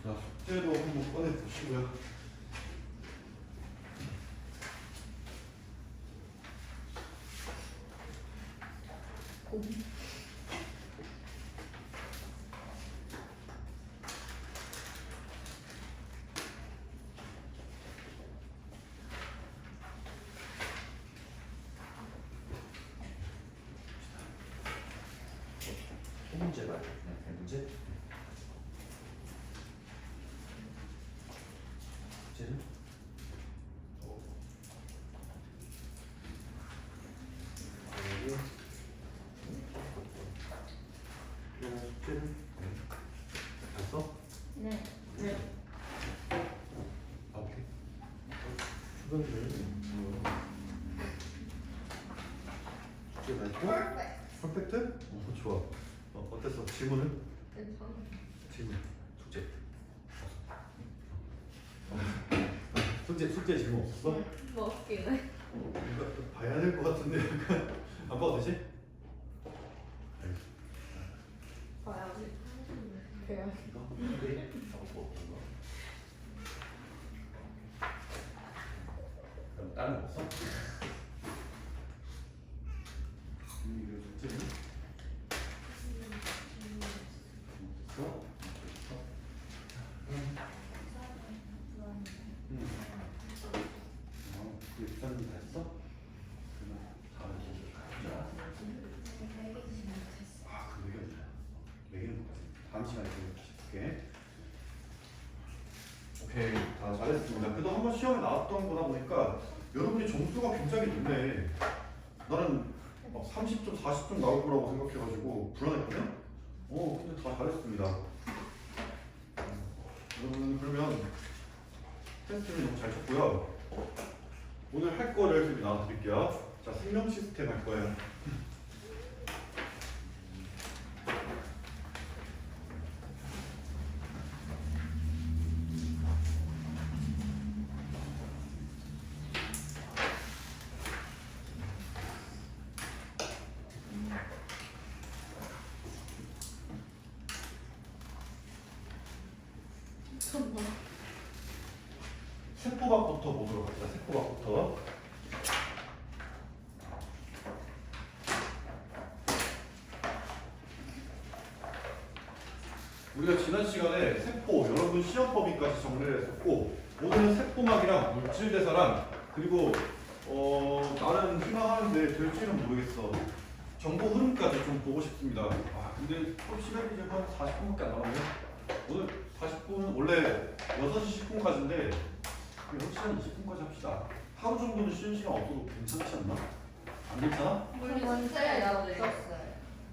자, 숙제도 한번 꺼내 보시고요. 문제 말고 그냥 문제. 문제는 숙제는 봤어? 네. 네. 아, 오케이. 주변들 숙제 말고 퍼펙트? 좋아. 어땠어? 질문은? 괜찮아. 질문. 숙제. 숙제 질문 없었어? 뭐 없길래? 이거 봐야 될 것 같은데 약간 안 봐도 되지? 봐야지. 그래요. 이거? 네. 하고 어떤 거? 그럼 다른 거 없어? 이거 숙제는? 없어? 일단 다 했어? 그러면 다음 이제 가자. 아, 그 매겨 매기는 것까지 다음 시간에 다시 볼게. 오케이, 다 잘했습니다. 그래도 한번 시험에 나왔던 거다 보니까 여러분이 점수가 굉장히 높네. 나는 막 30점, 40점 나올 거라고 생각해가지고 불안했거든? 근데 다 잘했습니다. 여러분 그러면 테스트는 너무 잘 쳤고요. 오늘 할 거를 좀 나눠드릴게요. 자, 생명 시스템 할 거예요. 세포밥부터 보도록 합시다. 세포밥부터. 우리가 지난 시간에 세포, 여러분 시험 범위까지 정리를 했었고 오늘은 세포막이랑 물질대사랑 그리고 나는 희망하는데 될지는 모르겠어. 정보 흐름까지 좀 보고 싶습니다. 아 근데 또 시간이 이제 한 40분밖에 안 남았네. 오늘 40분 원래 6시 10분까지인데 6시간 20분까지 합시다. 하루 정도는 쉬는 시간 없어도 괜찮지 않나? 안 괜찮아? 우리 문제가 없었어요.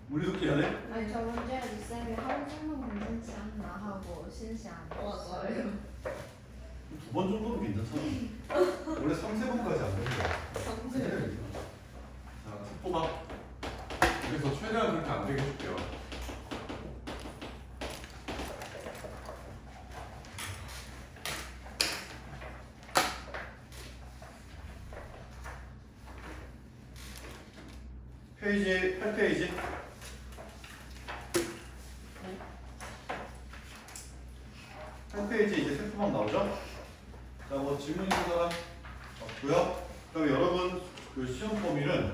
우리도 끼하네? 아니 저 문제는 쌤이 하루 정도 괜찮지 않나 하고 신시 안 맞아요. 두 번 정도는 괜찮잖아. 원래 3, 4번까지 안 되는 거야. 자, 세포막. 그래서 최대한 그렇게 안 되게 해줄게요. 페이지 8페이지. 8페이지 이제 세포막 나오죠? 자, 뭐 질문 있는 사람 없고요. 그럼 여러분 그 시험 범위는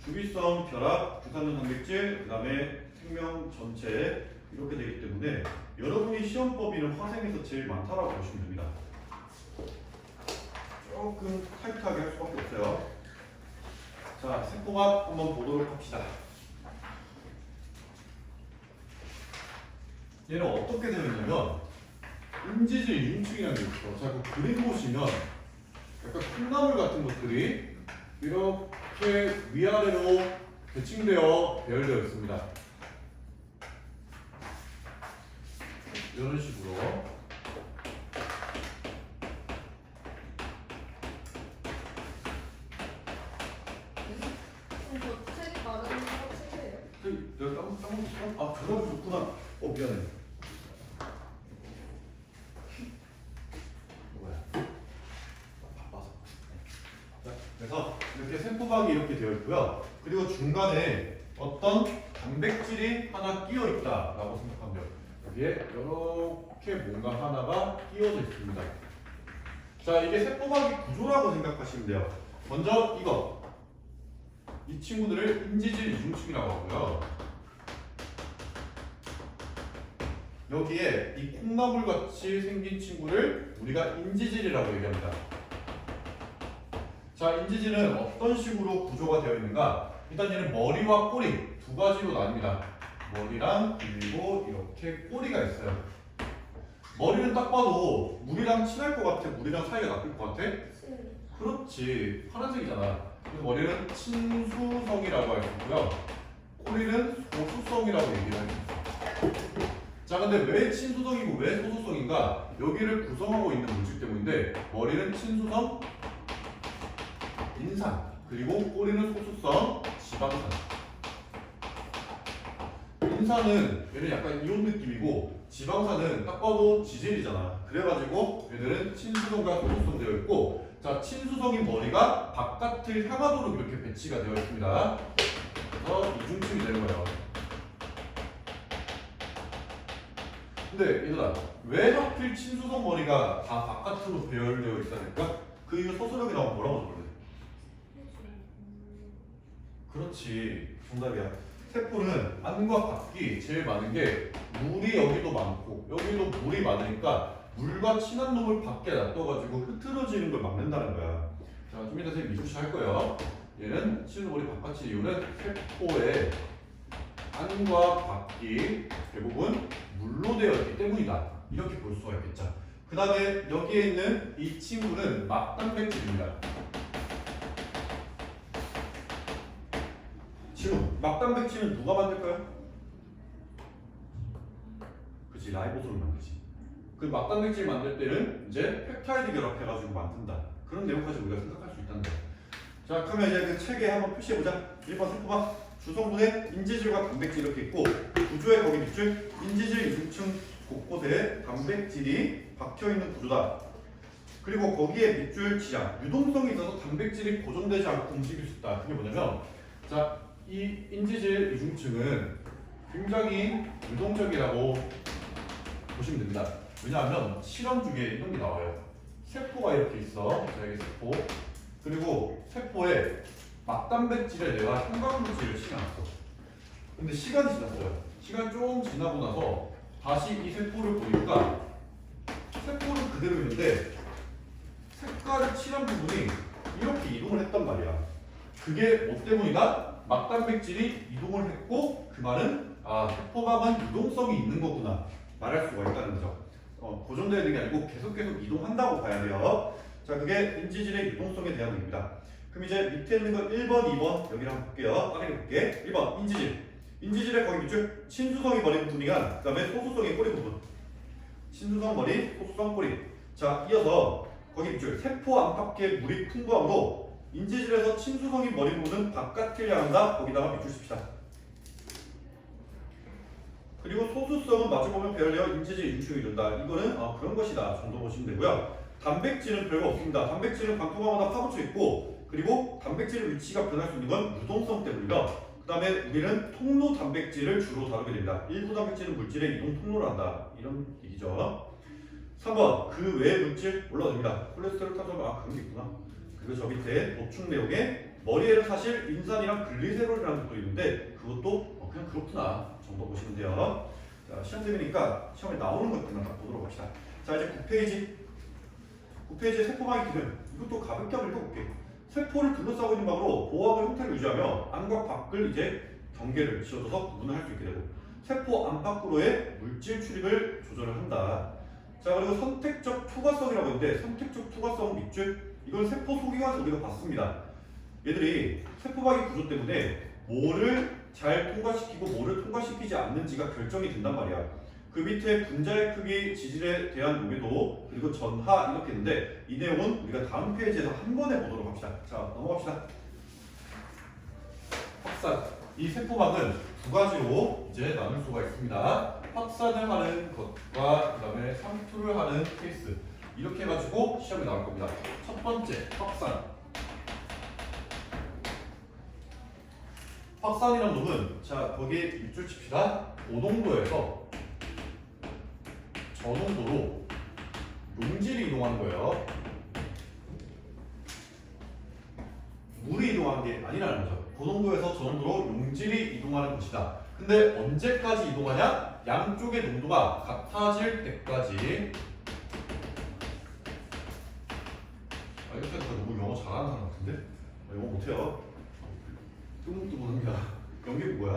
주기성, 결합, 유산균 단백질, 그 다음에 생명 전체 이렇게 되기 때문에 여러분이 시험 범위는 화생에서 제일 많다라고 보시면 됩니다. 조금 타이트하게 할 수밖에 없어요. 자, 세포막 한번 보도록 합시다. 얘는 어떻게 되어 있냐면 음지질 유인축이라는 게 있어. 자, 그 그림 보시면 약간 콩나물 같은 것들이 이렇게 위아래로 대칭되어 배열되어 있습니다. 이런 식으로. 책 다른 거 책이에요. 내가 까먹었어? 아, 결합이 좋구나. 미안해. 뭐야? 바빠서. 자, 그래서 이렇게 세포막이 이렇게 되어 있고요. 그리고 중간에 어떤 단백질이 하나 끼어 있다라고 생각하면 돼요. 여기 여기에 이렇게 뭔가 하나가 끼워져 있습니다. 자, 이게 세포막이 구조라고 생각하시면 돼요. 먼저 이거, 이 친구들을 인지질 이중층이라고 하고요. 여기에 이 콩나물 같이 생긴 친구를 우리가 인지질이라고 얘기합니다. 자, 인지질은 어떤 식으로 구조가 되어 있는가? 일단 얘는 머리와 꼬리 두 가지로 나뉩니다. 머리랑 그리고 이렇게 꼬리가 있어요. 머리는 딱 봐도 물이랑 친할 것 같아? 물이랑 사이가 나쁠 것 같아? 그렇지, 파란색이잖아. 그래서 머리는 친수성이라고 할 수 있고요. 꼬리는 소수성이라고 얘기를 할 수 있어요. 자, 근데 왜 친수성이고 왜 소수성인가? 여기를 구성하고 있는 물질 때문인데 머리는 친수성, 인산, 그리고 꼬리는 소수성, 지방산. 인산은 얘는 약간 이온 느낌이고 지방산은 딱 봐도 지질이잖아. 그래가지고 얘들은 친수성과 소수성 되어 있고, 자, 친수성인 머리가 바깥을 향하도록 이렇게 배치가 되어 있습니다. 그래서 이중층이 되는 거예요. 근데 얘들아, 왜 하필 친수성 머리가 다 바깥으로 배열되어 있어야 될까? 그 이유 소수력이 나오면 뭐라고 적을래? 그렇지, 정답이야. 세포는 안과 밖이 제일 많은 게 물이 여기도 많고 여기도 물이 많으니까 물과 친한 놈을 밖에 놔둬가지고 흐트러지는 걸 막는다는 거야. 자, 좀 이따 선생님 미술시 할 거예요. 얘는 친수머리 바깥의 이유는 세포의 안과 밖이 대부분 물로 되어 있기 때문이다. 이렇게 볼 수가 있겠죠. 그 다음에 여기에 있는 이 친구는 막단백질입니다. 지금 막단백질은 누가 만들까요? 그치, 라이보솜을 만들지. 그 막단백질 만들 때는 이제 펩타이드 결합해가지고 만든다. 그런 내용까지 우리가 생각할 수 있다는 거야. 자, 그러면 이제 그 책에 한번 표시해보자. 1번 세포막 주성분에 인지질과 단백질 이렇게 있고, 구조의 거기 밑줄 인지질 이중층 곳곳에 단백질이 박혀있는 구조다. 그리고 거기에 밑줄 지향, 유동성이 있어서 단백질이 고정되지 않고 움직일 수 있다. 그게 뭐냐면, 자, 이 인지질 이중층은 굉장히 유동적이라고 보시면 됩니다. 왜냐하면 실험 중에 이런 게 나와요. 세포가 이렇게 있어. 자, 여기 세포. 그리고 세포에 막단백질에 내가 형광물질을 씌워놨어. 근데 시간이 지났어요. 시간이 좀 지나고 나서 다시 이 세포를 보니까 세포는 그대로 있는데 색깔을 칠한 부분이 이렇게 이동을 했단 말이야. 그게 뭐 때문이다? 막단백질이 이동을 했고, 그 말은 세포막은 유동성이 있는 거구나 말할 수가 있다는 거죠. 고정되어 있는 게 아니고 계속 이동한다고 봐야 돼요. 자, 그게 인지질의 유동성에 대한 얘기입니다. 그럼 이제 밑에 있는 거 1번, 2번 여기를 한번 볼게요. 빠르게 볼게. 1번 인지질. 인지질의 거기 밑줄 친수성이 머리 부분이가, 그 다음에 소수성이 꼬리 부분. 친수성 머리, 소수성 꼬리. 자, 이어서 거기 밑줄 세포 안팎에 물이 풍부함으로 인지질에서 친수성이 머리 부분은 바깥을 향한다. 거기다가 밑줄 씁시다. 그리고 소수성은 마주보면 배열되어 인지질 이중층이 이룬다. 이거는 그런 것이다 정도 보시면 되고요. 단백질은 별거 없습니다. 단백질은 관통하거나 파묻혀 있고, 그리고 단백질의 위치가 변할 수 있는 건 유동성 때문이다. 그 다음에 우리는 통로 단백질을 주로 다루게 됩니다. 일부 단백질은 물질의 이동 통로를 한다. 이런 얘기죠. 3번 그 외 물질 올라도 됩니다. 콜레스테롤, 탄수화물, 그런 게 있구나. 그리고 저 밑에 보충 내용에 머리에는 사실 인산이랑 글리세롤이라는 것도 있는데 그것도 그냥 그렇구나 정도 보시면 돼요. 자, 시험되니까 시험에 나오는 것들만 딱 보도록 합시다. 자, 이제 9페이지에 세포막의 기능. 이것도 가볍게 한번 읽어볼게. 세포를 둘러싸고 있는 방으로 보호막의 형태를 유지하며 안과 밖을 이제 경계를 지어줘서 구분을 할 수 있게 되고, 세포 안팎으로의 물질 출입을 조절을 한다. 자, 그리고 선택적 투과성이라고 있는데, 선택적 투과성 밑줄, 이걸 세포 소기관에서 우리가 봤습니다. 얘들이 세포막의 구조 때문에 뭐를 잘 통과시키고 뭐를 통과시키지 않는지가 결정이 된단 말이야. 그 밑에 분자의 크기, 지질에 대한 요괴도, 그리고 전하 이렇게 있는데 이 내용은 우리가 다음 페이지에서 한 번에 보도록 합시다. 자, 넘어갑시다. 확산. 이 세포막은 두 가지로 이제 나눌 수가 있습니다. 확산을 하는 것과 그 다음에 상투를 하는 케이스. 이렇게 해가지고 시험에 나올 겁니다. 첫 번째, 확산. 확산이라는 놈은, 자, 거기 밑줄 칩시다. 5동도에서 저 정도로 용질이 이동하는 거예요. 물이 이동하는 게 아니라는 거죠. 그 정도에서 저 정도로 용질이 이동하는 것이다. 근데 언제까지 이동하냐? 양쪽의 농도가 같아질 때까지. 아, 이렇게 하니까 너무 영어 잘하는 사람 같은데? 영어 못해요. 뜨문뜨문합니다. 연기가 뭐야?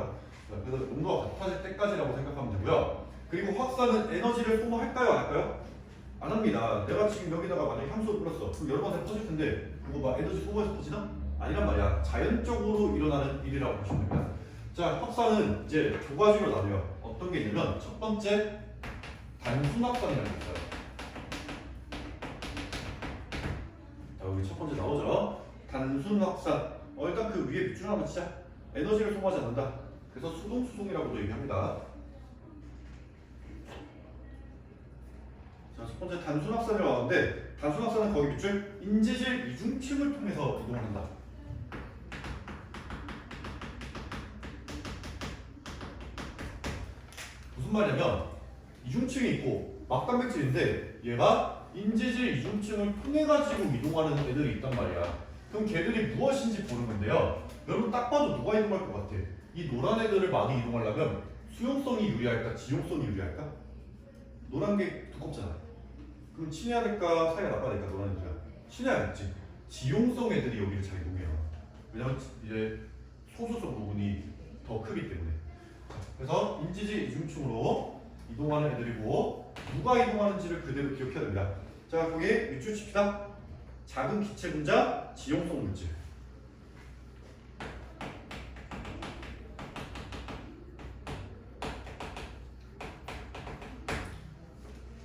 자, 그래서 농도가 같아질 때까지라고 생각하면 되고요. 그리고 확산은 에너지를 소모할까요? 안 할까요? 안 합니다. 내가 지금 여기다가 만약에 향수를 뿌렸어. 그럼 여러 번에 퍼질 텐데 그거 막 에너지 소모해서 퍼지나? 아니란 말이야. 자연적으로 일어나는 일이라고 보시면 됩니다. 자, 확산은 이제 두 가지로 나뉘어요. 어떤 게 있냐면 첫 번째 단순 확산이라는 게 있어요. 자, 여기 첫 번째 나오죠. 단순 확산. 일단 그 위에 밑줄 한번 치자. 에너지를 소모하지 않는다. 그래서 수동수송이라고도 얘기합니다. 자, 첫 번째 단순 확산이라고 하는데 단순 확산은 거기 밑줄 인지질 이중침을 통해서 이동을 한다. 무슨 말이냐면 이중층이 있고 막단백질인데 얘가 인지질 이중층을 통해 가지고 이동하는 애들이 있단 말이야. 그럼 걔들이 무엇인지 보는 건데요. 여러분 딱 봐도 누가 이동할 것 같아? 이 노란 애들을 많이 이동하려면 수용성이 유리할까? 지용성이 유리할까? 노란 게 두껍잖아. 그럼 친해야 될까? 사이가 나빠야 될까? 노란 애들이야. 친해야겠지. 지용성 애들이 여기를 잘 이동해요. 왜냐면 이제 소수성 부분이 더 크기 때문에. 그래서 인지질 이중층으로 이동하는 애들이고 누가 이동하는지를 그대로 기억해야 됩니다. 자, 거기에 밑줄 칩시다. 작은 기체 분자, 지용성 물질.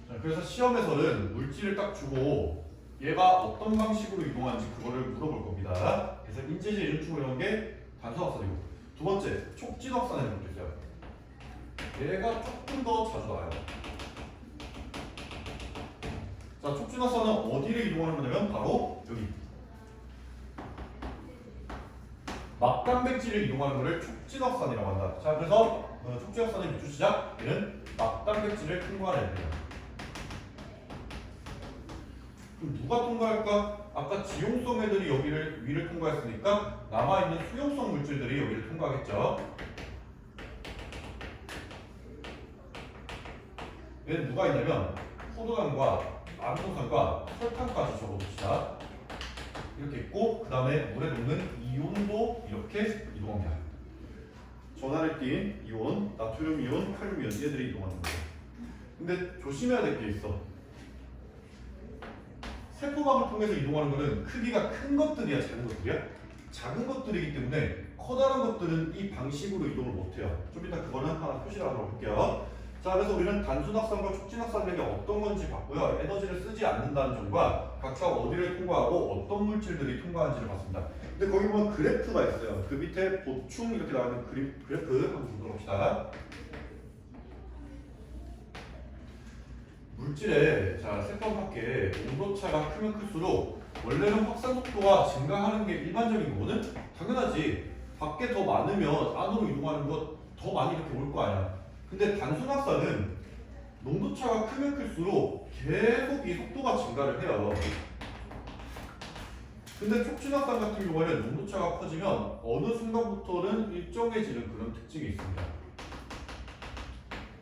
자, 그래서 시험에서는 물질을 딱 주고 얘가 어떤 방식으로 이동하는지 그거를 물어볼 겁니다. 그래서 인지질 이중층으로 이런 게 단순 확산이고 두 번째 촉진 확산이라는 것도 있어요. 얘가 조금 더 자주 나와요. 자, 촉진 확산은 어디를 이동하는 거냐면 바로 여기. 막단백질을 이동하는 것을 촉진 확산이라고 한다. 자, 그래서 촉진 확산의 밑줄 시작. 얘는 막단백질을 통과하는 애들이야. 그럼 누가 통과할까? 아까 지용성 애들이 여기를 위를 통과했으니까 남아있는 수용성 물질들이 여기를 통과하겠죠. 얘는 누가 있냐면 포도당과 암소산과 설탕까지 적어봅시다. 이렇게 있고 그 다음에 물에 녹는 이온도 이렇게 이동합니다. 전하를 띈 이온, 나트륨 이온, 칼륨 이온 얘들이 이동하는 거예요. 근데 조심해야 될 게 있어. 세포막을 통해서 이동하는 거는 크기가 큰 것들이야, 작은 것들이야? 작은 것들이기 때문에 커다란 것들은 이 방식으로 이동을 못해요. 좀 이따 그거는 하나 표시를 하도록 할게요. 자, 그래서 우리는 단순 확산과 촉진 확산력이 어떤 건지 봤고요. 에너지를 쓰지 않는다는 점과 각각 어디를 통과하고 어떤 물질들이 통과하는지를 봤습니다. 근데 거기 보면 그래프가 있어요. 그 밑에 보충 이렇게 나오는 그래프 한번 보도록 합시다. 물질의 세포 밖에 온도차가 크면 클수록 원래는 확산 속도가 증가하는 게 일반적인 거거든? 당연하지. 밖에 더 많으면 안으로 이동하는 거 더 많이 이렇게 올 거 아니야. 근데 단순 확산은 농도차가 크면 클수록 계속 이 속도가 증가를 해요. 근데 촉진 확산 같은 경우에는 농도차가 커지면 어느 순간부터는 일정해지는 그런 특징이 있습니다.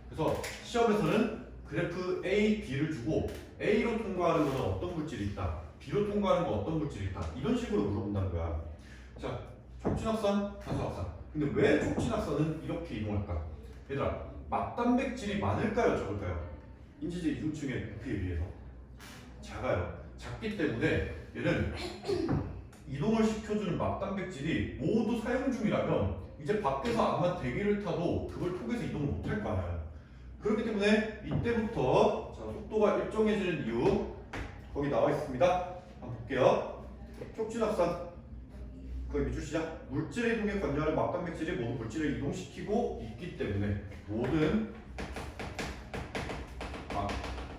그래서 시험에서는 그래프 A, B를 주고 A로 통과하는 것은 어떤 물질이 있다, B로 통과하는 건 어떤 물질이 있다 이런 식으로 물어본다는 거야. 자, 촉진 확산, 단순 확산. 근데 왜 촉진 확산은 이렇게 이동할까? 얘들아, 막단백질이 많을까요, 적을까요? 인지질 이중층의 부피에 비해서 작아요. 작기 때문에 얘는 이동을 시켜주는 막단백질이 모두 사용 중이라면 이제 밖에서 아마 대기를 타도 그걸 통해서 이동을 못할 거 아니야. 그렇기 때문에 이때부터 속도가 일정해지는 이유 거기 나와 있습니다. 한번 볼게요. 촉진 확산 거기 밑줄 시작. 물질의 이동에 관여하는 막단백질이 모든 물질을 이동시키고 있기 때문에 모든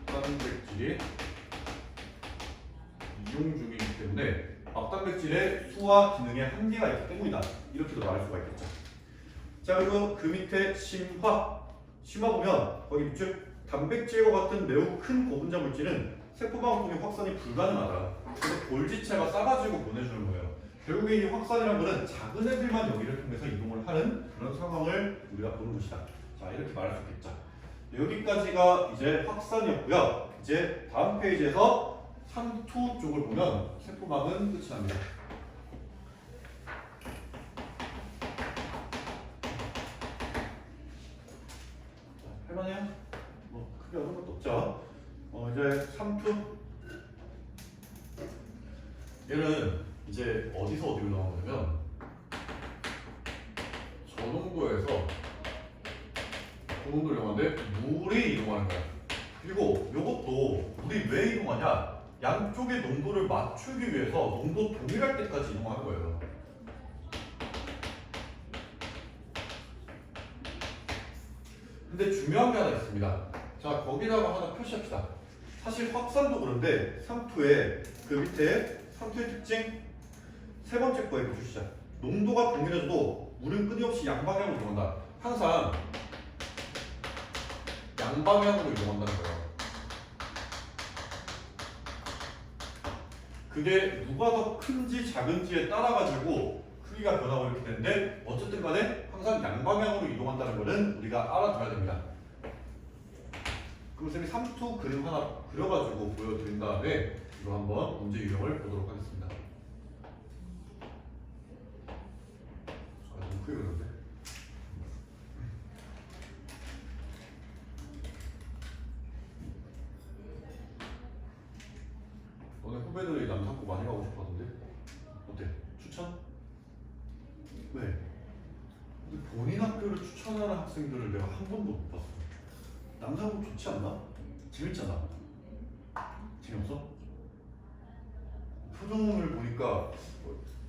막단백질이 이용 중이기 때문에 막단백질의 수와 기능에 한계가 있기 때문이다. 이렇게도 말할 수가 있겠죠. 자, 그리고 그 밑에 심화 보면 거기 밑줄 단백질과 같은 매우 큰 고분자 물질은 세포방울 통해 확산이 불가능하다. 그래서 골지체가 싸가지고 보내주는 거예요. 결국에 이 확산이라는 것은 작은 애들만 여기를 통해서 이동을 하는 그런 상황을 우리가 보는 것이다. 자, 이렇게 말할 수 있겠죠. 여기까지가 이제 확산이었고요. 이제 다음 페이지에서 상투 쪽을 보면 세포막은 끝이 납니다. 할만해요? 뭐 크게 어려운 것도 없죠. 이제 상투. 얘는 이제 어디서 어디로 나오냐면 저 농도에서 그 농도를 이용하는데 물이 이동하는 거야. 그리고 이것도 물이 왜 이동하냐? 양쪽의 농도를 맞추기 위해서 농도 동일할 때까지 이동하는 거예요. 근데 중요한 게 하나 있습니다. 자, 거기다가 하나 표시합시다. 사실 확산도 그런데 상투의 그 밑에 상투의 특징 세 번째 거에 보시죠. 농도가 동일해져도 물은 끊임없이 양방향으로 이동한다. 항상 양방향으로 이동한다는 거예요. 그게 누가 더 큰지 작은지에 따라 가지고 크기가 변하고 이렇게 되는데 어쨌든 간에 항상 양방향으로 이동한다는 것은 우리가 알아둬야 됩니다. 그럼 쌤이 삼투 그림 하나 그려가지고 보여드린 다음에 이거 한번 문제 유형을 보도록 하겠습니다. 너무 크게 그렸는데? 너네 후배들이 남산고 많이 가고 싶어 하던데? 어때? 추천? 왜? 근데 본인 학교를 추천하는 학생들을 내가 한 번도 못 봤어. 남산고 좋지 않나? 재밌잖아. 재미없어? 표정을 보니까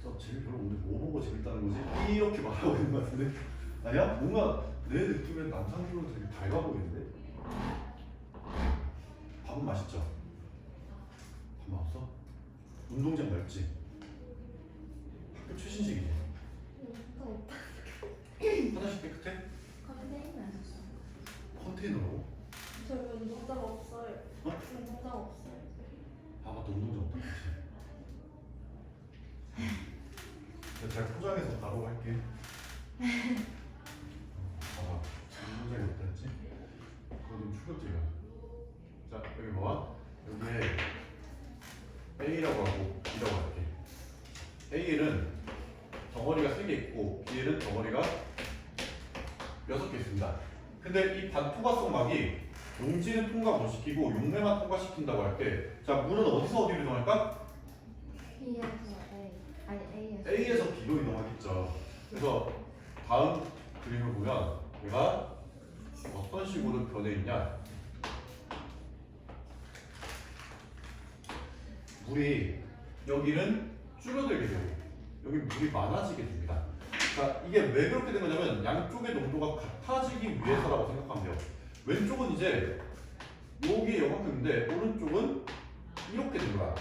저 재미 별로 없는데 뭐 보고 재밌다는 거지? 이렇게 말하고 있는 것 같은데? 아니야? 뭔가 내 느낌엔 남산고로 되게 밝아 보이는데? 밥은 맛있죠? 밥 맛없어? 운동장 넓지? 학교 최신식이지? 화장실 깨끗해? 컨테이너로? 저기 운동장 없어요. 어? 운동장 없어요. 아 맞다, 운동장 없다. 그치? 잘 포장해서 바로 할게. 봐봐, 운동장이 없다 했지? 그거 좀 충격적이야. 자, 여기 봐봐. 여기에 A라고 하고 B라고 할게. A는 덩어리가 3개 있고 B는 덩어리가 6개 있습니다. 근데 이 반투과성막이 용지는 통과 못 시키고 용매만 통과시킨다고 할 때, 자, 물은 어디서 어디로 이동할까? B에서 A, 아니 A에서 A에서 B로 이동하겠죠. 그래서 다음 그림을 보면 얘가 어떤 식으로 변해 있냐? 물이 여기는 줄어들게 되고 여기 물이 많아지게 됩니다. 자, 이게 왜 그렇게 된 거냐면 양쪽의 농도가 같아지기 위해서라고 생각하면 돼요. 왼쪽은 이제 여기 이만큼인데 오른쪽은 이렇게 된 거야.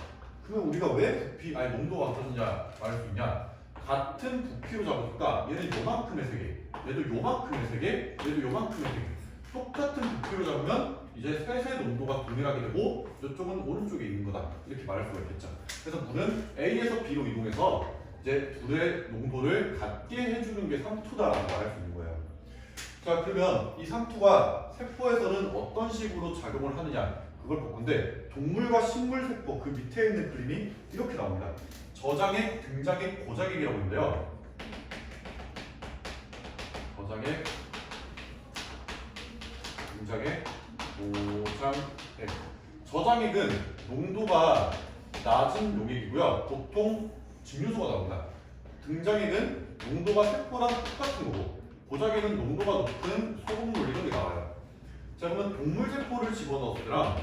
그러면 우리가 왜 부피, 아니 농도가 같아졌냐 말할 수 있냐? 같은 부피로 잡으니까 얘는 요만큼의 세개, 얘도 요만큼의 세개, 얘도 요만큼의 세개. 똑같은 부피로 잡으면 이제 셋의 농도가 동일하게 되고 이쪽은 오른쪽에 있는 거다. 이렇게 말할 수가 있겠죠. 그래서 물은 A에서 B로 이동해서 이제 둘의 농도를 같게 해주는 게 상투다라고 말할 수 있는 거예요. 자, 그러면 이 상투가 세포에서는 어떤 식으로 작용을 하느냐 그걸 볼 건데, 동물과 식물 세포 그 밑에 있는 그림이 이렇게 나옵니다. 저장액, 등장액, 고장액이라고 있는데요. 저장액, 등장액, 고장액. 저장액은 농도가 낮은 용액이고요. 보통 증류소가 나옵니다. 등장액은 농도가 세포랑 똑같은 거고, 고장액은 농도가 높은 소금물 이런 게 나와요. 자, 그러면 동물 세포를 집어넣었을 때랑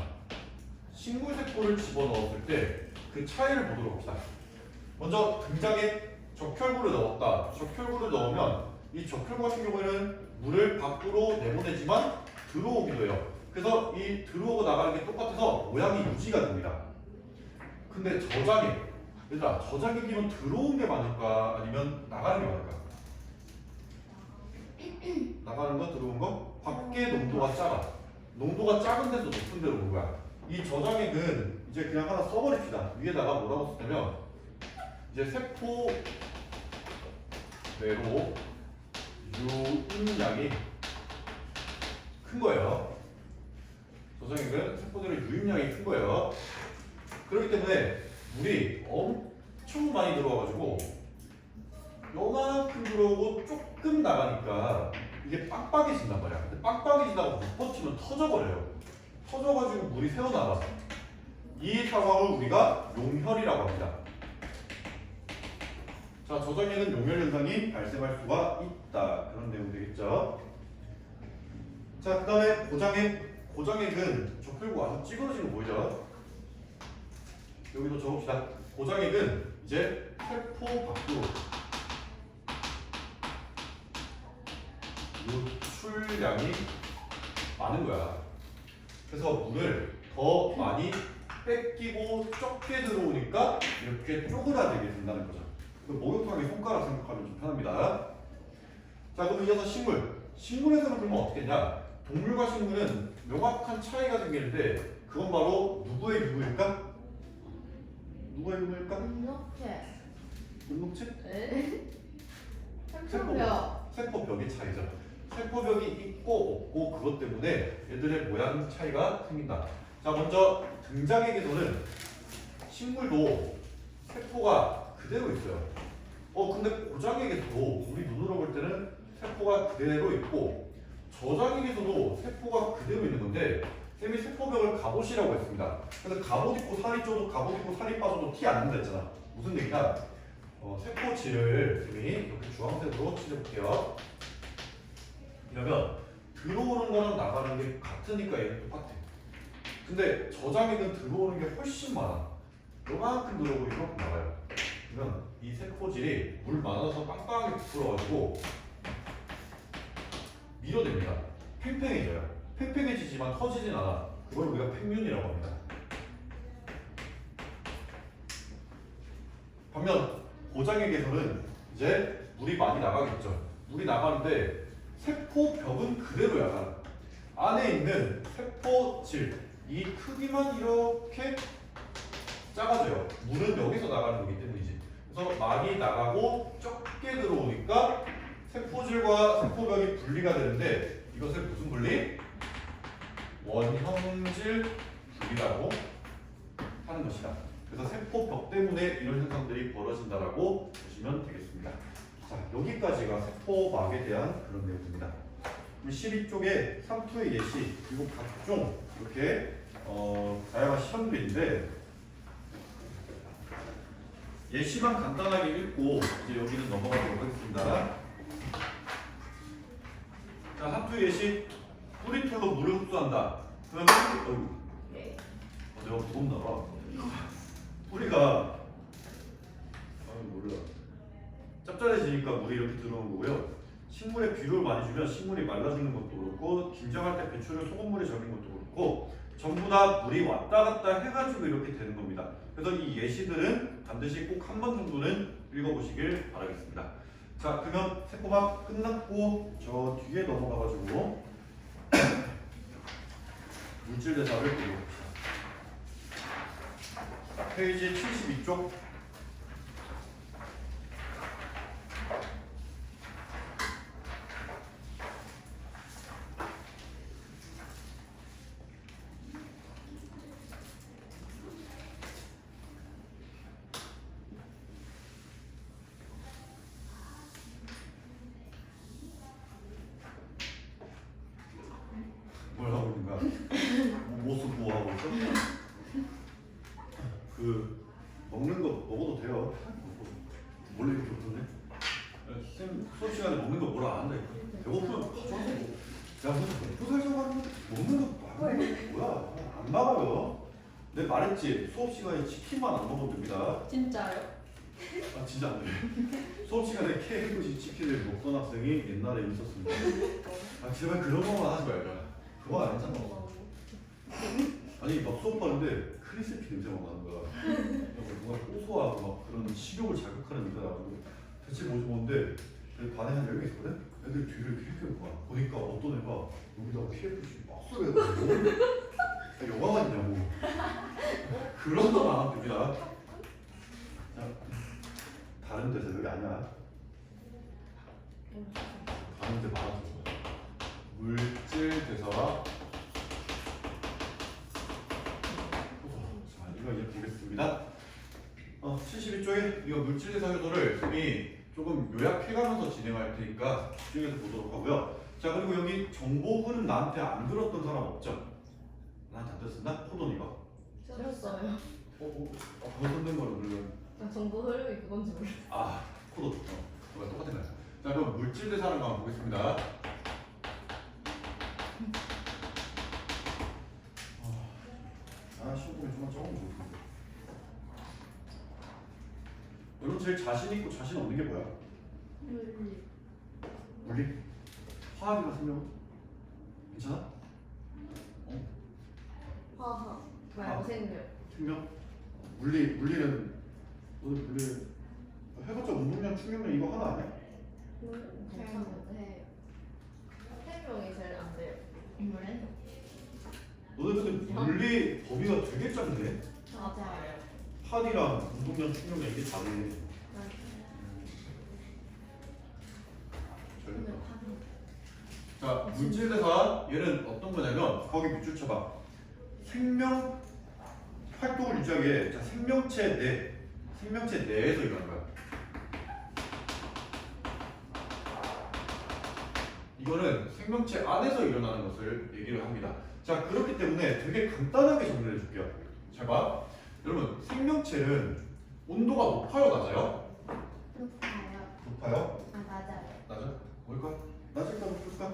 식물 세포를 집어넣었을 때 그 차이를 보도록 합시다. 먼저 등장액 적혈구를 넣었다. 적혈구를 넣으면 이 적혈구 같은 경우에는 물을 밖으로 내보내지만 들어오기도 해요. 그래서 이 들어오고 나가는 게 똑같아서 모양이 유지가 됩니다. 근데 저장액, 얘들아, 저장액이면 들어온 게 많을까 아니면 나가는 게 많을까? 나가는 거, 들어온 거? 밖에 농도가 작아. 농도가 작은 데서 높은 데로 오는 거야. 이 저장액은 이제 그냥 하나 써버립시다. 위에다가 뭐라고 쓰냐면 이제 세포 내로 유입량이 큰 거예요. 저장액은 세포 내로 유입량이 큰 거예요. 그렇기 때문에 물이 엄청 많이 들어와가지고 요만큼 들어오고 조금 나가니까 이게 빡빡해진단 말이야. 근데 빡빡해지다가 못 버티면 터져버려요. 터져가지고 물이 새어나가. 이 상황을 우리가 용혈이라고 합니다. 자, 저장액은 용혈 현상이 발생할 수가 있다. 그런 내용 되겠죠. 자, 그 다음에 고장액. 고장액은 저 끌고 와서 찌그러지는 거 보이죠? 여기도 적읍시다. 고장액은 이제 세포 밖으로 유출량이 많은 거야. 그래서 물을 더 많이 뺏기고 적게 들어오니까 이렇게 쪼그라들게 된다는 거죠. 목욕탕의 손가락 생각하면 좀 편합니다. 자, 그럼 이어서 식물. 식물에서는 그러면 어떻게 했냐? 동물과 식물은 명확한 차이가 생기는데 그건 바로 누구의 누구일까? 누구의 누구일까? 이렇게. 운동체? 세포벽. 세포벽의 차이죠. 세포벽이 있고 없고 그것 때문에 얘들의 모양 차이가 생긴다. 자, 먼저 등장액에서는 식물도 세포가 그대로 있어요. 근데 고장액에서도 우리 눈으로 볼 때는 세포가 그대로 있고 저장액에서도 세포가 그대로 있는 건데 쌤이 세포벽을 갑옷이라고 했습니다. 그래서 갑옷 입고 살이 쪄도 갑옷 입고 살이 빠져도 티 안 난다 했잖아. 무슨 얘기냐? 세포질을 쌤이 이렇게 주황색으로 칠해볼게요. 이러면 들어오는 거랑 나가는 게 같으니까 얘는 똑같아. 근데 저장액은 들어오는 게 훨씬 많아. 요만큼 들어오고 이만큼 나가요. 그러면 이 세포질이 물 많아서 빵빵하게 부풀어가지고 밀어냅니다. 팽팽해져요. 팽팽해지지만 터지진 않아. 그걸 우리가 팽윤이라고 합니다. 반면 고장액에서는 이제 물이 많이 나가겠죠. 물이 나가는데 세포벽은 그대로야. 안에 있는 세포질, 이 크기만 이렇게 작아져요. 물은 여기서 나가는 거기 때문이지. 그래서 많이 나가고 적게 들어오니까 세포질과 세포벽이 분리가 되는데 이것을 무슨 분리? 원형질 분리라고 하는 것이다. 그래서 세포벽 때문에 이런 현상들이 벌어진다라고 보시면 되겠습니다. 자, 여기까지가 세포막에 대한 그런 내용입니다. 12쪽에 3투의 예시 그리고 각종 이렇게 다양한 실험들인데 예시만 간단하게 읽고 이제 여기는 넘어가도록 하겠습니다. 자, 3투의 예시 뿌리털로 물을 흡수한다. 그러면 내가 무겁나 봐. 뿌리가 몰라. 짭짤해지니까 물이 이렇게 들어오는 거고요. 식물에 비료를 많이 주면 식물이 말라 죽는 것도 그렇고 김장할 때 배추를 소금물에 절인 것도 그렇고 전부 다 물이 왔다 갔다 해가지고 이렇게 되는 겁니다. 그래서 이 예시들은 반드시 꼭 한 번 정도는 읽어보시길 바라겠습니다. 자, 그러면 세포막 끝났고 저 뒤에 넘어가가지고 물질 대사를 읽어봅시다. 페이지 72쪽. 뭘 하고 있는 거야? 모습 뭐 하고 있어? 그 먹는 거 먹어도 돼요. 원래 이렇게 없던데? 쌤 수업 시간에 먹는 거 뭐라 안 한다. 배고프면 가져와서 먹어. 야, 무슨 먹고 살자고 하는 거 먹는 거 말고 뭐야? 안 나가요. 내가 말했지. 수업 시간에 치킨만 안 먹으면 됩니다. 진짜요? 아, 진짜 안 돼. 수업 시간에 KFC 치킨을 먹던 학생이 옛날에 있었습니다. 아, 제발 그런 거만 하지 말자. 그거 안 했잖아. 아니 막 수업하는데 크리스피 냄새가 나는 거야. 뭔가 고소하고 막 그런 식욕을 자극하는 냄새가 나고 대체 뭔데 반에 한 10개 있었거든? 애들 뒤를 이렇게 봐. 보니까 어떤 애가 여기다가 TFC 막 써야 영화가 있냐고. 그런 거 나오면 됩니다. 자, 다른 데서 여기 아니야. 다른 데 말하는 거야. 물질 대사와 자, 이거 이제 보겠습니다. 72쪽에 이거 물질 대사 효도를 쌤이 조금 요약해가면서 진행할 테니까 집중해서 보도록 하고요. 자, 그리고 여기 정보 흐름 나한테 안 들었던 사람 없죠? 나한테 안 들었었나? 호돈 이거. 들었어요. 벗었는 거를 누르면 정보 흐름이 그건지 모르겠어요. 코드 그거 똑같은 거야. 자, 그럼 물질 대사를 한번 보겠습니다. 시험 보면 정말 적은 거 좋은데. 여러분 제일 자신 있고 자신 없는 게 뭐야? 물리. 물리? 화학이나 생명? 괜찮아? 화학. 말고 생명. 생명? 물리는 오늘 물리 해봤자 운동량, 충격량 이거 하나 아니야? 잘 못해요. 생명이 제일 안 돼요. 물에 너네 근데 물리 범위가 되게 작네. 맞아요. 합이랑 운동량, 충격량 이게 다르네. 오늘 잘 파는. 자, 물질대사 얘는 어떤 거냐면 거기 밑줄 쳐봐. 생명 활동을 유지하기 위해 자, 생명체 내에서 일어나는 거야. 이거는 생명체 안에서 일어나는 것을 얘기를 합니다. 자, 그렇기 때문에 되게 간단하게 정리해 줄게요. 잘 봐. 여러분, 생명체는 온도가 높아요, 낮아요? 높아요. 높아요? 낮아요. 낮아? 뭘까? 낮을까 높을까?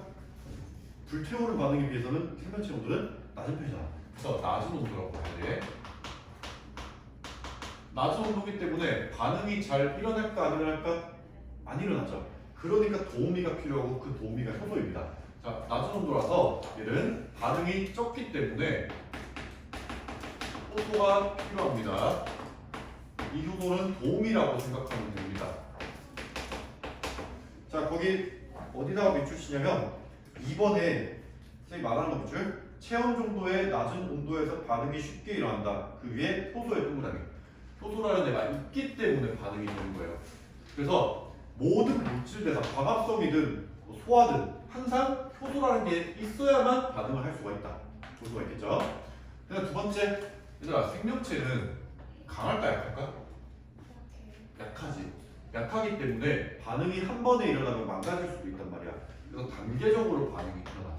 불태우는 반응에 비해서는 생명체 온도는 낮은 편이잖아. 그래서 낮은 온도라고 봐야 돼. 낮은 온도기 때문에 반응이 잘 일어날까 안 일어날까? 안 일어나죠. 그러니까 도우미가 필요하고 그 도우미가 효소입니다. 자, 낮은 온도라서 얘는 반응이 적기 때문에 효소가 필요합니다. 이 효소는 도우미라고 생각하면 됩니다. 자, 거기 어디다가 밑줄 치냐면 2번에 선생님이 말하는 거 밑줄 체온 정도의 낮은 온도에서 반응이 쉽게 일어난다. 그 위에 효소의 동그라미. 효소라는 애가 있기 때문에 반응이 되는 거예요. 그래서 모든 물질 대사, 광합성이든 소화든 항상 효소라는 게 있어야만 반응을 할 수가 있다. 볼 수가 있겠죠? 그다음 두 번째, 얘들아 생명체는 강할까 약할까? 약하지. 약하기 때문에 반응이 한 번에 일어나면 망가질 수도 있단 말이야. 그래서 단계적으로 반응이 일어나.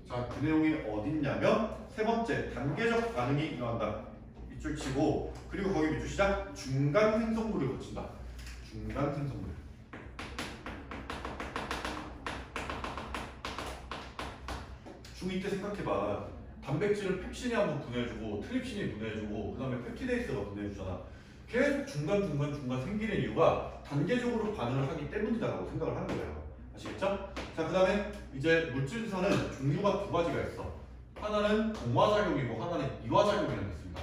자, 그 내용이 어딨냐면 세 번째, 단계적 반응이 일어난다. 밑줄 치고 그리고 거기 밑줄 시작 중간 생성물을 거친다. 중간 생성물. 중2 때 생각해봐. 단백질은 펩신이 한번 분해해주고 트립신이 분해해주고 그 다음에 펩티데이스가 분해해주잖아. 계속 중간 생기는 이유가 단계적으로 반응을 하기 때문이다라고 생각을 하는 거예요. 아시겠죠? 자, 그 다음에 이제 물질대사는 종류가 두 가지가 있어. 하나는 동화작용이고 하나는 이화작용이라는 게 있습니다.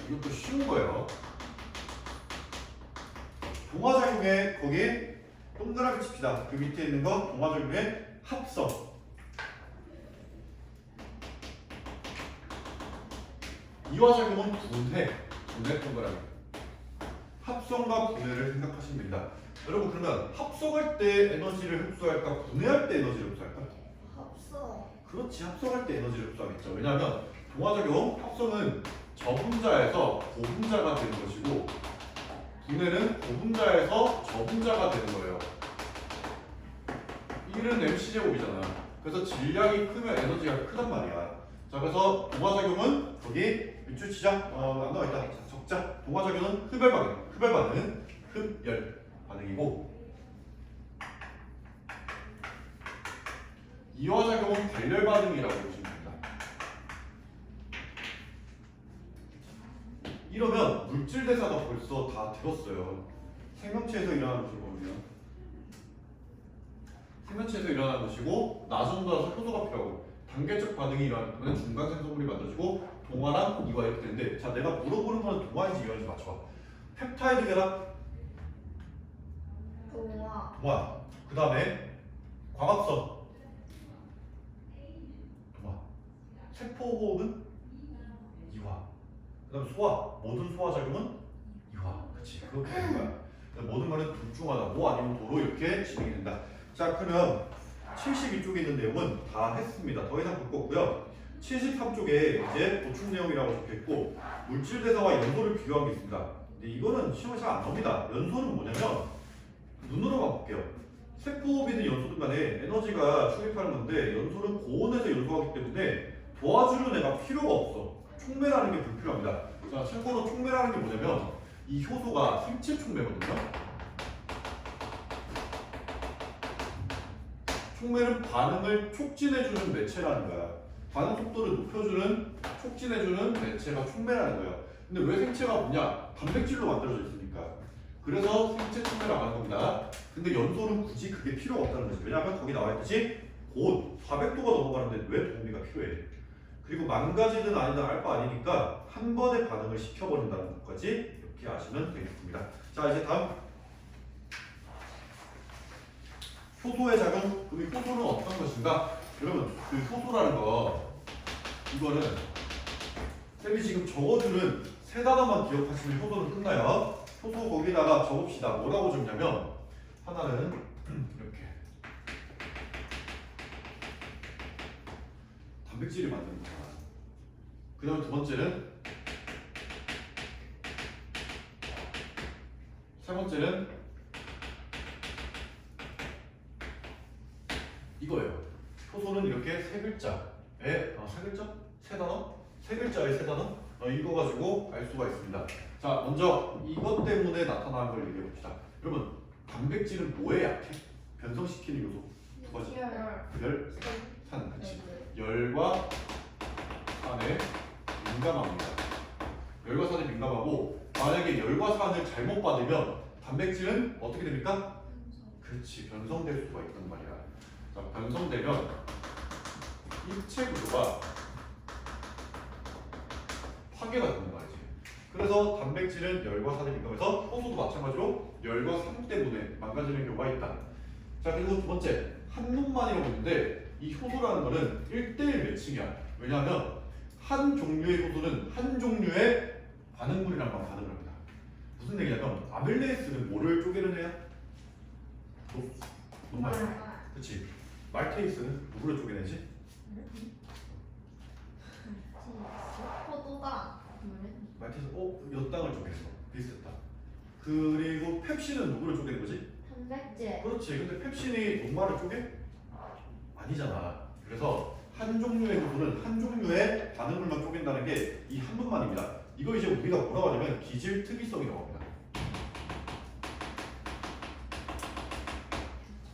이것도 쉬운 거예요. 동화작용에 거기에 동그라미 칩시다. 그 밑에 있는 거 동화작용의 합성. 이화작용은 분해 동그라미. 합성과 분해를 생각하시면 됩니다. 여러분 그러면 합성할 때 에너지를 흡수할까? 분해할 때 에너지를 흡수할까? 합성. 그렇지, 합성할 때 에너지를 흡수하겠죠. 왜냐하면 동화작용, 합성은 저분자에서 고분자가 되는 것이고 분해는 고분자에서 저분자가 되는 거예요. 1은 mc제곱이잖아. 그래서 질량이 크면 에너지가 크단 말이야. 자, 그래서 동화작용은 거기 밑줄 치자. 안 나와 있다. 자, 적자. 동화작용은 흡열 반응, 흡열 반응이고 이화작용은 발열 반응이라고 보시면 됩니다. 이러면 물질 대사가 벌써 다 되었어요. 생명체에서 일어나는 것이거든요. 생명체에서 일어나는 것이고 낮은 온도라서 효소가 필요하고 단계적 반응이 일어나는 중간 생성물이 만들어지고 동화랑 이화 이렇게 되는데, 자 내가 물어보는 건 동화인지 이화인지 맞춰봐. 펩타이드 결합 동화. 동화. 그 다음에 광합성 동화. 세포호흡은 이화. 그 다음에 소화. 모든 소화작용은 이화. 그치, 그렇게 되는 거야. 모든 거는 둘 중 하나, 모 아니면 도로 이렇게 진행이 된다. 자 그러면 72쪽에 있는 내용은 다 했습니다. 더 이상 볼 거 없고요. 73쪽에 이제 보충 내용이라고 적혀있고, 물질 대사와 연소를 비교한 게 있습니다. 근데 이거는 시험에 잘 안 나옵니다. 연소는 뭐냐면 눈으로만 볼게요. 세포호흡이든 연소든 간에 에너지가 출입하는 건데, 연소는 고온에서 연소하기 때문에 도와주는 애가 필요가 없어. 촉매라는 게 불필요합니다. 자, 참고로 촉매라는 게 뭐냐면 이 효소가 생체 촉매거든요. 촉매는 반응을 촉진해주는 매체라는 거야. 반응 속도를 높여주는, 촉진해주는 매체가 촉매라는 거예요. 근데 왜 생체가 뭐냐? 단백질로 만들어져 있으니까. 그래서 생체 촉매라고 하는 겁니다. 근데 연소는 굳이 그게 필요가 없다는 거지. 왜냐하면 거기 나와 있듯이 고온 400도가 넘어가는데 왜 도우미가 필요해? 그리고 망가지든 아니든 알 바 아니니까 한 번에 반응을 시켜버린다는 것까지 이렇게 아시면 되겠습니다. 자 이제 다음 효소의 작용. 그럼 이 효소는 어떤 것인가? 여러분 그 효소라는 거, 이거는 쌤이 지금 적어주는 세 단어만 기억하시면 효소는 끝나요. 효소 거기다가 적읍시다. 뭐라고 적냐면 하나는 이렇게 단백질을 만드는 거야. 그 다음에 두 번째는, 세 번째는 이거예요. 효소는 이렇게 세 글자에, 세 글자? 세 단어? 세 글자에 세 단어? 이거 가지고 알 수가 있습니다. 자, 먼저 이것 때문에 나타나는 걸 얘기해 봅시다. 여러분, 단백질은 뭐에 약해? 변성시키는 요소 두 가지. 열, 산, 그치. 열과 산에 민감합니다. 열과 산에 민감하고, 만약에 열과 산을 잘못 받으면 단백질은 어떻게 됩니까? 그렇지, 변성될 수가 있단 말이야. 자, 변성되면 입체 구조가 파괴가 되는 말이지. 그래서 단백질은 열과 산에 민감해서 효소도 마찬가지로 열과 산 때문에 망가지는 경우가 있다. 자, 그리고 두 번째, 한 놈만이라고 있는데 이 효소라는 거는 1:1 매칭이야. 왜냐하면 한 종류의 효소는 한 종류의 반응물이랑만 반응을 합니다. 무슨 얘기냐면 아밀레이스는 뭐를 쪼개는 애야? 노말. 그치? 말테이스는 누구를 쪼개내지? 포도당. 말테이스, 엿당을 쪼개서 비슷했다. 그리고 펩신은 누구를 쪼개는 거지? 단백질. 그렇지. 근데 펩신이 녹말을 쪼개? 아니잖아. 그래서 한 종류의 효소는 한 종류의 반응물만 쪼갠다는 게 이 한 분만입니다. 이거 이제 우리가 뭐라고 하냐면 기질 특이성이라고 합니다.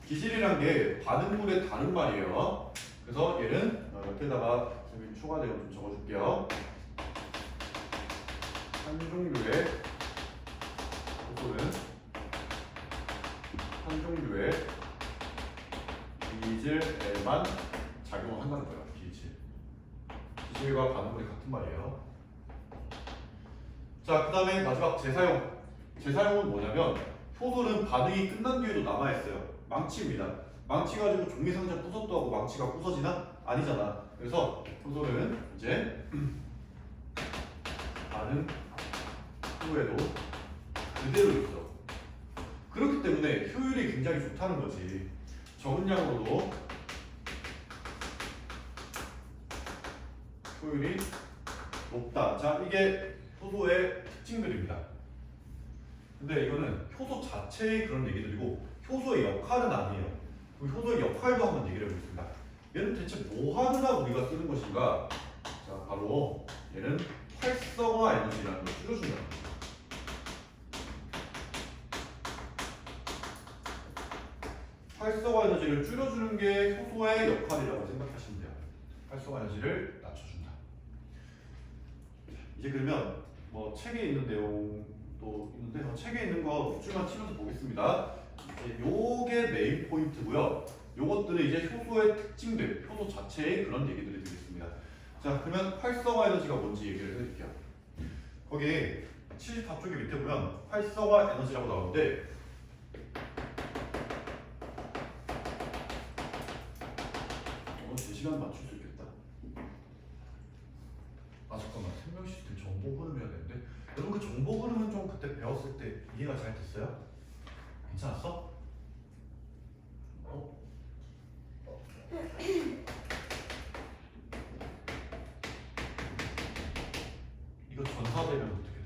기질이란 게 반응물의 다른 말이에요. 그래서 얘는 옆에다가 추가 내용 좀 적어줄게요. 한 종류의 효소는 한 종류의 기질에만 작용을 한다는 거예요. 기질과 반응물이 같은 말이에요. 자, 그 다음에 마지막 재사용. 재사용은 뭐냐면 효소는 반응이 끝난 뒤에도 남아있어요. 망치입니다. 망치 가지고 종이상자 부쉈도 하고 망치가 부서지나? 아니잖아. 그래서 효소는 이제 반응 후에도 그대로 있어. 그렇기 때문에 효율이 굉장히 좋다는 거지. 적은 양으로도 효율이 높다. 자, 이게 효소의 특징들입니다. 근데 이거는 효소 자체의 그런 얘기들이고 효소의 역할은 아니에요. 그럼 효소의 역할도 한번 얘기를 해보겠습니다. 얘는 대체 뭐 하느라 우리가 쓰는 것인가? 자, 바로 얘는 활성화 에너지라는 걸 줄여준다. 활성화 에너지를 줄여주는 게 효소의 역할이라고 생각하시면 돼요. 활성화 에너지를 낮춰준다. 이제 그러면 뭐 책에 있는 내용도 있는데 책에 있는 거 밑줄만 치면서 보겠습니다. 이제 요게 메인 포인트고요. 요것들은 이제 효소의 특징들, 효소 자체의 그런 얘기들이 되겠습니다. 자, 그러면 활성화 에너지가 뭔지 얘기를 해드릴게요. 거기 74쪽에 밑에 보면 활성화 에너지라고 나오는데 제 시간 맞출 수 있겠다. 아 잠깐만, 생명 시스템 정보 흐름이어야 되는데 여러분 그 정보 흐름은 좀 그때 배웠을 때 이해가 잘 됐어요? 괜찮았어? 이거 전사되면 어떻게 돼?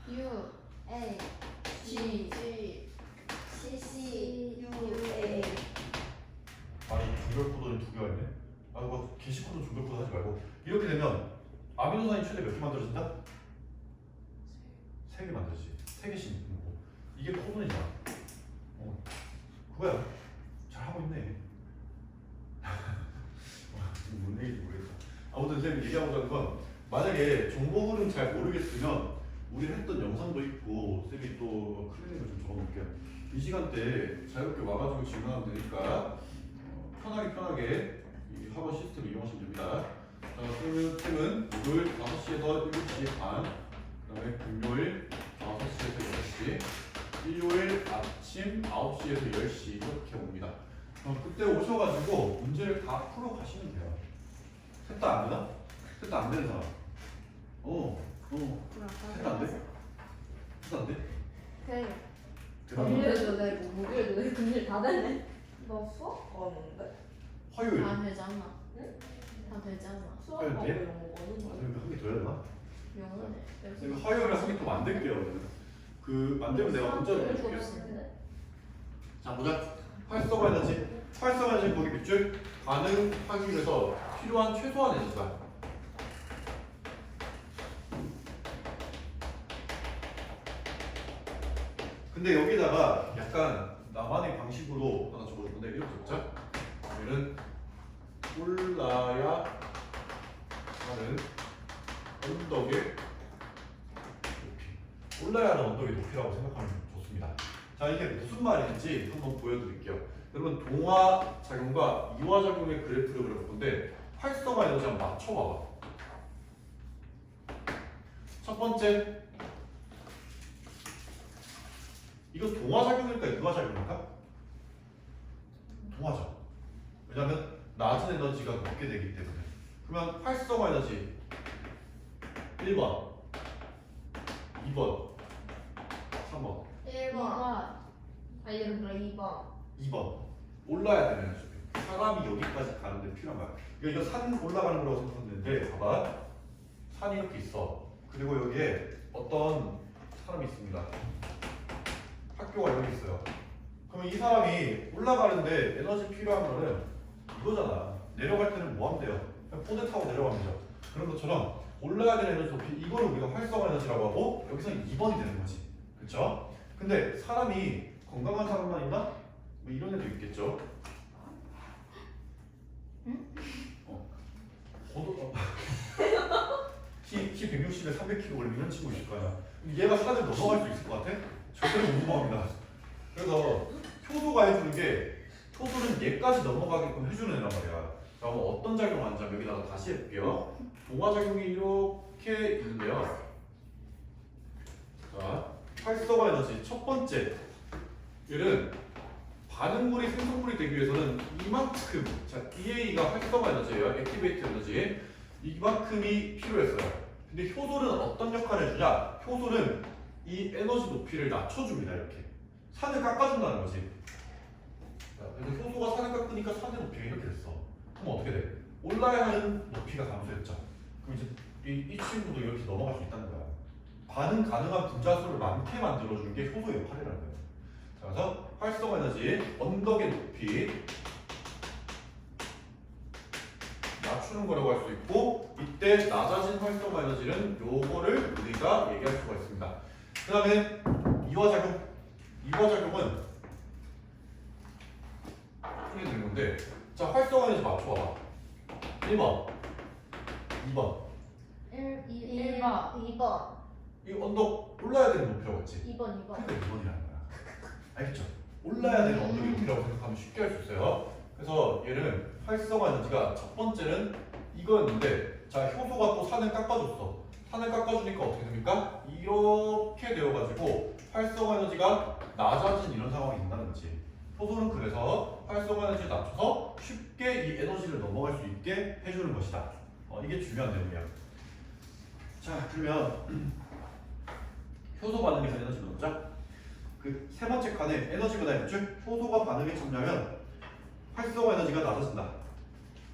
U A G C C U A. 아니 중별 코드는 두 개가 있네. 아 이거 게시 코드 중별 코드 하지 말고 이렇게 되면 아미노산이 최대 몇 개 만들어진다? 3개 만들어지지. 3개씩 있는 거고 이게 코드이잖아. 그거야. 잘 하고 있네. 지금 뭔 얘기인지 모르겠다. 아무튼 쌤이 얘기하고자 건 만약에 정보 흐름 잘 모르겠으면 우리 했던 영상도 있고 쌤이 또 클리닉을 좀 적어놓을게요. 이 시간 때 자유롭게 와가지고 질문하면 되니까 편하게 이 학원 시스템을 이용하시면 됩니다. 쌤은 목요일 5시에서 7시 반, 그 다음에 금요일 5시에서 6시, 일요일 아침 9시에서 10시 이렇게 옵니다. 그때 오셔가지고 문제를 다 풀어 가시면 돼요. 셋 다 안 되나? 셋 다 안 되는 사람? 셋 다 안 돼? 셋 다 안 돼? 돼. 대단하다. 금요일도 되고 목요일도 되고 금요일 다 되네. 너 수학 과는데? 화요일. 다 되잖아. 응? 다 되잖아. 수학 네? 과고 영어는? 선생님 한 개 더 해야 되나? 영어네. 선생님 화요일에 한 개 더 만들게요. 그러면. 그 만들면 내가 문자로 보내줄게요. 자 보자. 활성화 에너지. 활성화 에너지 거기 밑줄 가능하기 위해서 필요한 최소한 에너지다. 근데 여기다가 약간 나만의 방식으로 하나 적어줄 건데 이렇게 적자. 얘는 올라야 하는 언덕의 높이. 올라야 하는 언덕의 높이라고 생각하면 좋습니다. 자 이게 무슨 말인지 한번 보여드릴게요. 여러분 동화 작용과 이화 작용의 그래프를 그려볼 건데 활성화 에너지 한번 맞춰봐봐. 첫 번째 이거 동화 작용일까 이화 작용일까? 동화죠. 왜냐면 낮은 에너지가 높게 되기 때문에. 그러면 활성화 에너지 1번, 2번, 3번, 1번. 알려준 거 2번. 2번 올라야 되는 에너지. 사람이 여기까지 가는데 필요한 거야. 이거 산 올라가는 거라고 생각하면 되는데 봐봐. 산이 이렇게 있어. 그리고 여기에 어떤 사람이 있습니다. 학교가 여기 있어요. 그러면 이 사람이 올라가는데 에너지 필요한 거는 이거잖아. 내려갈 때는 뭐 하면 돼요? 그냥 포대 타고 내려가면 되죠. 그런 것처럼 올라야 되는 에너지 높이 이거를 우리가 활성화 에너지라고 하고 여기서 2번이 되는 거지. 그렇죠? 근데 사람이 건강한 사람만 있나? 뭐 이런 애도 있겠죠. 키 160에 300kg 올리면 친구 있을 거 아니야. 얘가 산을 넘어갈 수 있을 것 같아? 절대로 못 넘어갑니다. 그래서 효도가 해주는 게 효도는 얘까지 넘어가게끔 해주는 애란 말이야. 자, 그럼 어떤 작용 하는지 여기다가 다시 해볼게요. 동화 작용이 이렇게 있는데요. 자, 활성화 에너지 첫 번째. 얘는 반응물이 생성물이 되기 위해서는 이만큼, 자, EA가 활성화 에너지예요. 액티베이트 에너지. 이만큼이 필요했어요. 근데 효도는 어떤 역할을 해주냐? 효도는 이 에너지 높이를 낮춰줍니다. 이렇게 산을 깎아준다는 거지. 자, 그래서 효도가 산을 깎으니까 산의 높이가 이렇게 됐어. 그럼 어떻게 돼? 올라야 하는 높이가 감소했죠. 그럼 이제 이 친구도 이렇게 넘어갈 수 있다는 거야. 반응 가능한 분자수를 많게 만들어주는 게 효도 역할이라는 거예요. 자, 그래서 활성화 에너지 언덕의 높이 낮추는 거라고 할 수 있고, 이때 낮아진 활성화 에너지는 요거를 우리가 얘기할 수가 있습니다. 그 다음에 이화작용. 이화작용은 이게 되는 건데, 자, 활성화 에너지 맞춰봐봐. 1번, 2번. 1번. 2번. 이 언덕 올라야 되는 높이라고 했지? 2번. 그러니까 2번이라는 거야. 알겠죠? 올라야 되는 언덕의 높이라고 생각하면 쉽게 할 수 있어요. 그래서 얘는 활성화 에너지가 첫 번째는 이거였는데 자 효소가 또 산을 깎아줬어. 산을 깎아주니까 어떻게 됩니까? 이렇게 되어가지고 활성화 에너지가 낮아진 이런 상황이 된다는 거지. 효소는 그래서 활성화 에너지를 낮춰서 쉽게 이 에너지를 넘어갈 수 있게 해주는 것이다. 이게 중요한 내용이야. 자 그러면 효소 반응에서 에너지를 넣자. 그 세 번째 칸에 에너지가 있죠. 효소가 반응에 참여하면 활성화 에너지가 낮아진다.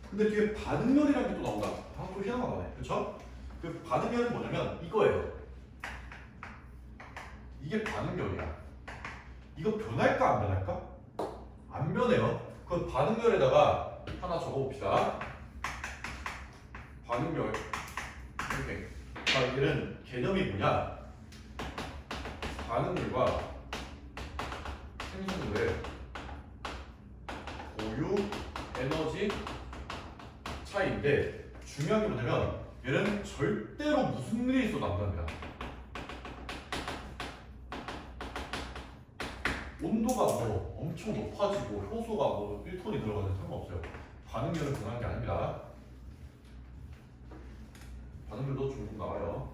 근데 뒤에 반응열이라는 게 또 나온다. 또 희한하네. 그렇죠? 그 반응열은 뭐냐면 이거예요. 이게 반응열이야. 이거 변할까 안 변할까? 안 변해요. 그 반응열에다가 하나 적어봅시다. 반응열 이렇게. 자, 얘는 개념이 뭐냐? 반응열과 생성물의 고유 에너지 차이인데 중요한 게 뭐냐면 얘는 절대로 무슨 일이 있어도 안 변합니다. 온도가 뭐 엄청 높아지고 효소가 뭐 1톤이 들어가도 상관없어요. 반응열은 변하는 게 아닙니다. 반응열도 중국 나와요.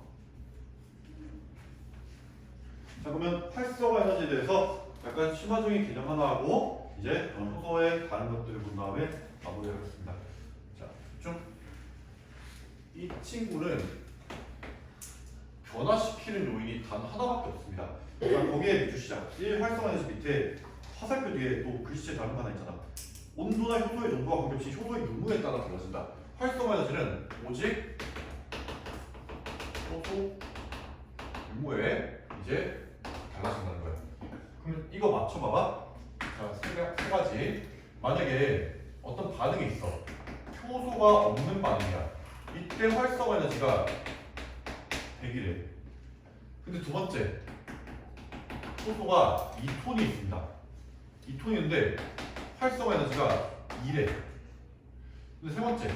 자 그러면 활성화 에너지에 대해서 약간 심화적인 개념 하나 하고 이제 효소의 다른 것들을 본 다음에 마무리하겠습니다. 자 좀 이 친구는 변화시키는 요인이 단 하나밖에 없습니다. 자, 거기에 밑주시작 1 활성화 에너지 밑에 화살표 뒤에 또 글씨체 다른 거 하나 있잖아. 온도나 효소의 농도와 관계없이 효소의 유무에 따라 달라진다. 활성화 에너지는 오직 효소 유무에 이제 달라진다는 거예요. 그럼 이거 맞춰봐봐. 자, 세 가지. 만약에 어떤 반응이 있어. 효소가 없는 반응이야. 이때 활성화 에너지가 100이래. 근데 두 번째, 효소가 2톤이 있습니다. 2톤인데 활성화 에너지가 2래. 근데 세 번째,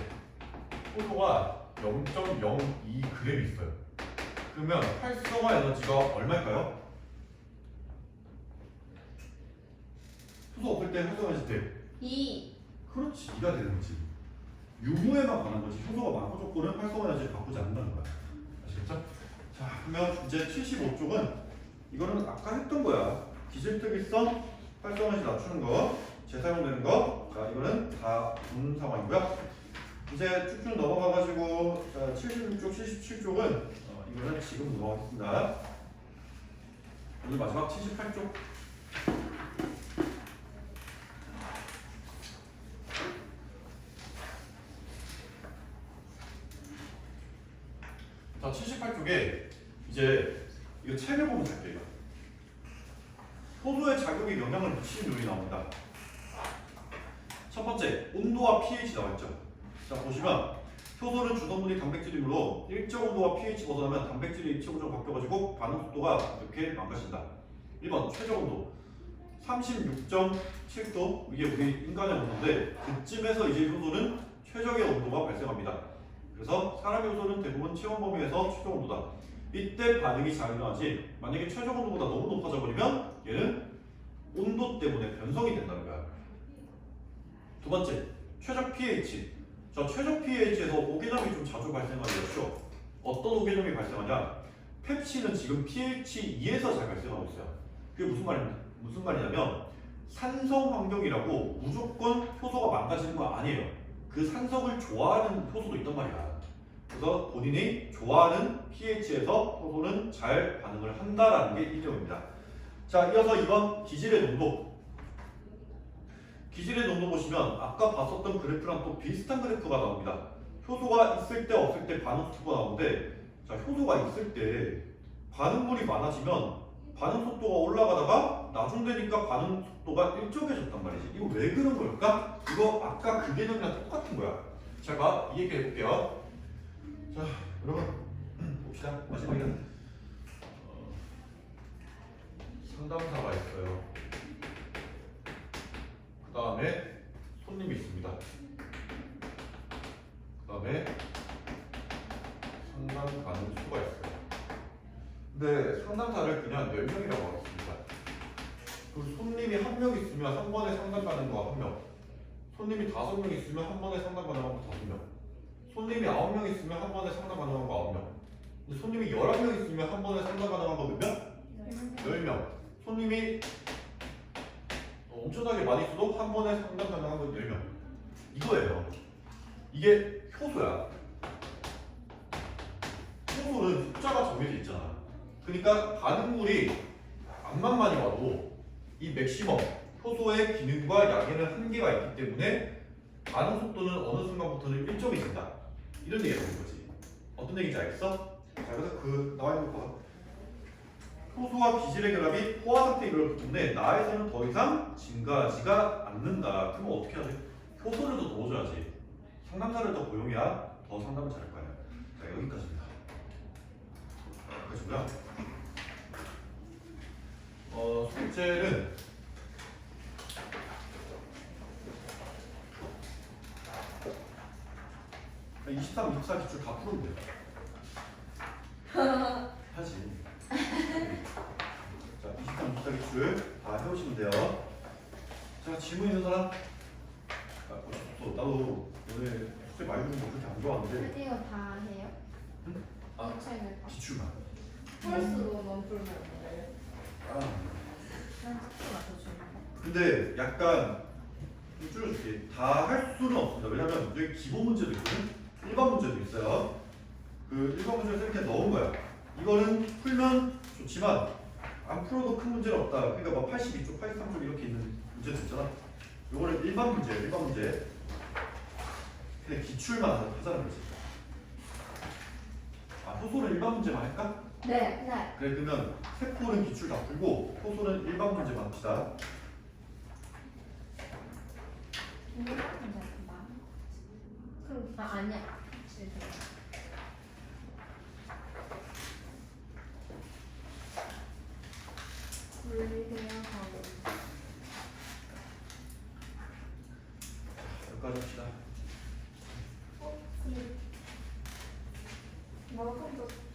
효소가 0.02g 있어요. 그러면 활성화 에너지가 얼마일까요? 효소 없을 때 활성화 에너지 돼. 2. 그렇지, 2가 되는 거지. 유무에만 관한 거지. 효소가 많고 적고는 활성화 에너지를 바꾸지 않는다는 거야. 아시겠죠? 자, 그러면 이제 75쪽은 이거는 아까 했던 거야. 기질특이성, 활성화 에너지 낮추는 거, 재사용되는 거. 자, 이거는 다 본 상황이고요. 이제 쭉쭉 넘어가가지고 76쪽, 77쪽은 이거는 지금 넘어가겠습니다. 오늘 마지막 78쪽. 자, 78쪽에 이제 이거 책을 보면 될게요. 효소의 자극에 영향을 미치는 요인이 나옵니다. 첫 번째, 온도와 pH 나와있죠. 자, 보시면 효소는 주성분이 단백질이므로 일정 온도와 pH 벗어나면 단백질이 입체구조로 바뀌어가지고 반응 속도가 이렇게 망가진다. 1번, 최저 온도 36.7도. 이게 우리 인간의 온도인데 그쯤에서 이제 효소는 최적의 온도가 발생합니다. 그래서 사람의 효소는 대부분 체온 범위에서 최저 온도다. 이때 반응이 잘 일어나지. 만약에 최저 온도보다 너무 높아져 버리면 얘는 온도 때문에 변성이 된다는 거야. 두 번째, 최적 pH. 자, 최적 pH에서 오개념이 좀 자주 발생하는 거죠. 어떤 오개념이 발생하냐? 펩신은 지금 pH 2에서 잘 발생하고 있어요. 그게 무슨 말이냐면 산성 환경이라고 무조건 효소가 망가지는 거 아니에요. 그 산성을 좋아하는 효소도 있단 말이야. 그래서 본인이 좋아하는 pH에서 효소는 잘 반응을 한다라는 게 1점입니다. 자, 이어서 2번 기질의 농도. 기질의 농도 보시면 아까 봤었던 그래프랑 또 비슷한 그래프가 나옵니다. 효소가 있을 때 없을 때 반응 속도가 나오는데, 자, 효소가 있을 때 반응물이 많아지면 반응 속도가 올라가다가 나중 되니까 반응 속도가 일정해졌단 말이지. 이거 왜 그런 걸까? 이거 아까 그 개념이랑 똑같은 거야. 자, 이 얘기 해볼게요. 자, 여러분 봅시다. 마지막에는 상담사가 있어요. 그 다음에 손님이 있습니다. 그 다음에 상담 가는 수가 있어요. 근데 상담사를 그냥 10명이라고 하겠습니다. 그 손님이 1명 있으면 한 번에 상담 가는 거가 1명, 손님이 5명 있으면 한 번에 상담 가능한 거 5명. 손님이 9명 있으면 한 번에 상담 가능한 거 9명. 근데 손님이 11명 있으면 한 번에 상담 가능한 거 몇 명? 10명. 손님이 엄청나게 많이 있어도 한 번에 상담 가능한 건 10명. 이거예요. 이게 효소야. 효소는 숫자가 정해져 있잖아. 그러니까 반응물이 암만 많이 와도 이 맥시멈 효소의 기능과 약에는 한계가 있기 때문에 반응 속도는 어느 순간부터는 일정이 된다. 이런 얘기가 되는 거지. 어떤 얘기인지 알겠어? 자, 그래서 나와 있는 거 봐. 효소와 기질의 결합이 포화 상태에 이르렀기 때문에 나에서는 더 이상 증가하지가 않는다. 그러면 어떻게 해야 돼? 효소를 더 넣어줘야지. 상담사를 더 고용해야 더 상담을 잘할 거야. 자, 여기까지입니다. 여기까지고요. 숙제는 23, 24 기출 다 풀으면 돼요. 하지. 자, 23, 24 기출 다 해오시면 돼요. 자, 질문 있는 사람? 나도 오늘 숙제 많이 주는 거 그렇게 안 좋아하는데 이거 다 해요? 응? 아, 차이는 기출만. 펄스로만 풀면 돼. 아, 난 스킬 맞춰주는 근데 약간 좀 줄여줄게. 다 할 수는 없습니다. 왜냐면 여기 기본 문제도 있거든. 일반 문제도 있어요. 그 일반 문제를 이렇게 넣은 거야. 이거는 풀면 좋지만 안 풀어도 큰 문제는 없다. 그러니까 뭐 82쪽, 83쪽 이렇게 있는 문제도 있잖아. 요거는 일반 문제, 일반 문제. 근데 기출만 하자는 거지. 아, 효소는 일반 문제만 할까? 네, 네. 그래, 그러면 세포는 기출 다 풀고 효소는 일반 문제만 합시다. 그럼 아니야. 물리대학하고 여기까지 합시다. 나도 좀 더.